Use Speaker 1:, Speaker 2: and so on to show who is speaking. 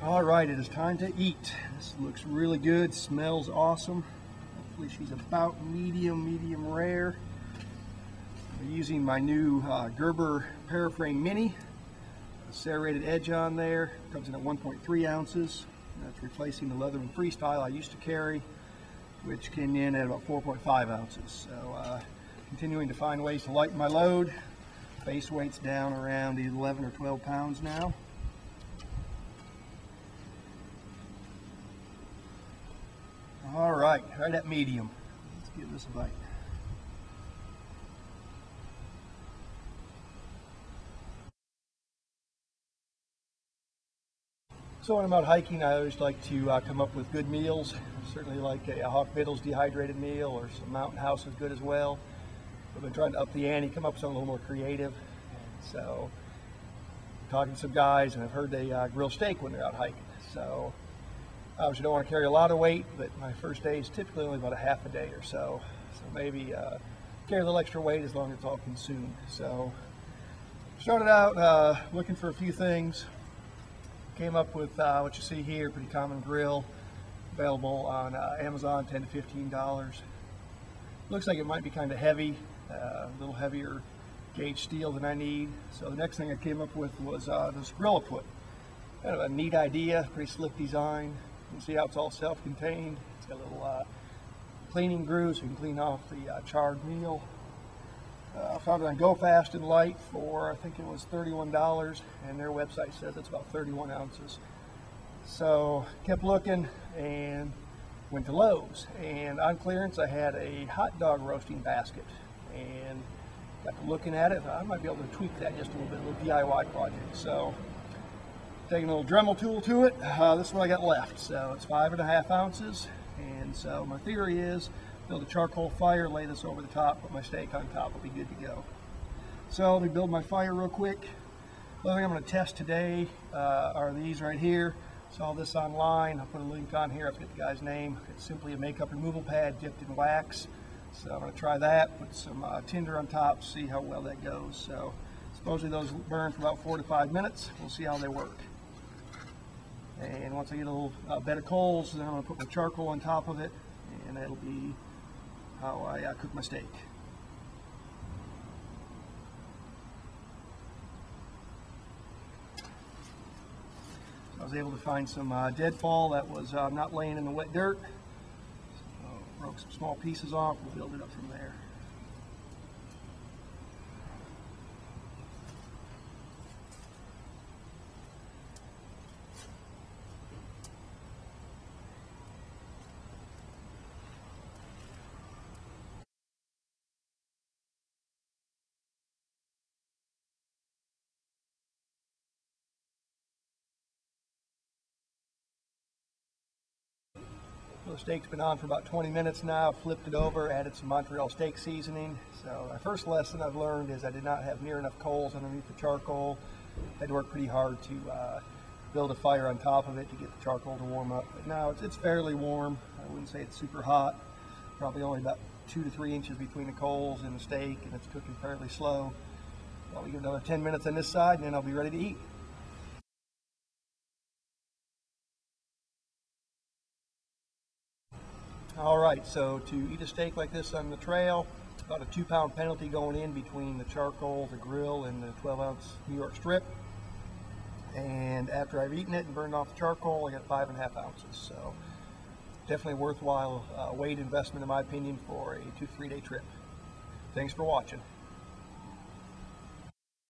Speaker 1: All right, it is time to eat. This looks really good, smells awesome. Hopefully she's about medium rare. I'm using my new Gerber Paraframe Mini. A serrated edge on there, comes in at 1.3 ounces. That's replacing the Leatherman Freestyle I used to carry, which came in at about 4.5 ounces. So continuing to find ways to lighten my load. Base weight's down around 11 or 12 pounds now. All right at medium. Let's give this a bite. So when I'm out hiking, I always like to come up with good meals. Certainly like a Hawk Vittles dehydrated meal, or some Mountain House is good as well. I've been trying to up the ante, come up with something a little more creative. And so, talking to some guys, and I've heard they grill steak when they're out hiking. So, obviously don't want to carry a lot of weight, but my first day is typically only about a half a day or so. So maybe carry a little extra weight as long as it's all consumed. So, started out looking for a few things. Came up with what you see here, pretty common grill, available on Amazon, $10 to $15. Looks like it might be kind of heavy, a little heavier gauge steel than I need. So the next thing I came up with was this grill I put. Kind of a neat idea, pretty slick design. You can see how it's all self-contained. It's got a little cleaning groove so you can clean off the charred meal. I found it on Go Fast and Light for, I think it was $31, and their website says it's about 31 ounces. So kept looking and went to Lowe's, and on clearance I had a hot dog roasting basket, and got to looking at it. I might be able to tweak that just a little bit, a little DIY project. So taking a little Dremel tool to it, this is what I got left. So it's 5.5 ounces, and so my theory is build a charcoal fire, lay this over the top, put my steak on top, will be good to go. So let me build my fire real quick. The other thing I'm going to test today are these right here. Saw this online. I'll put a link on here. I forget the guy's name. It's simply a makeup removal pad dipped in wax. So I'm going to try that, put some tinder on top, see how well that goes. So supposedly those burn for about 4 to 5 minutes. We'll see how they work. And once I get a little bed of coals, then I'm going to put my charcoal on top of it, and that'll be how I cook my steak. So I was able to find some deadfall that was not laying in the wet dirt. So broke some small pieces off. We'll build it up from there. The steak's been on for about 20 minutes now. Flipped it over, added some Montreal steak seasoning. So my first lesson I've learned is I did not have near enough coals underneath the charcoal. I had to work pretty hard to build a fire on top of it to get the charcoal to warm up. But now it's fairly warm. I wouldn't say it's super hot. Probably only about 2 to 3 inches between the coals and the steak, and it's cooking fairly slow. I'll give it another 10 minutes on this side, and then I'll be ready to eat. All right, so to eat a steak like this on the trail, about a 2-pound penalty going in between the charcoal, the grill, and the 12-ounce New York strip. And after I've eaten it and burned off the charcoal, I got 5.5 ounces. So definitely worthwhile weight investment in my opinion for a 2 to 3 day trip. Thanks for watching.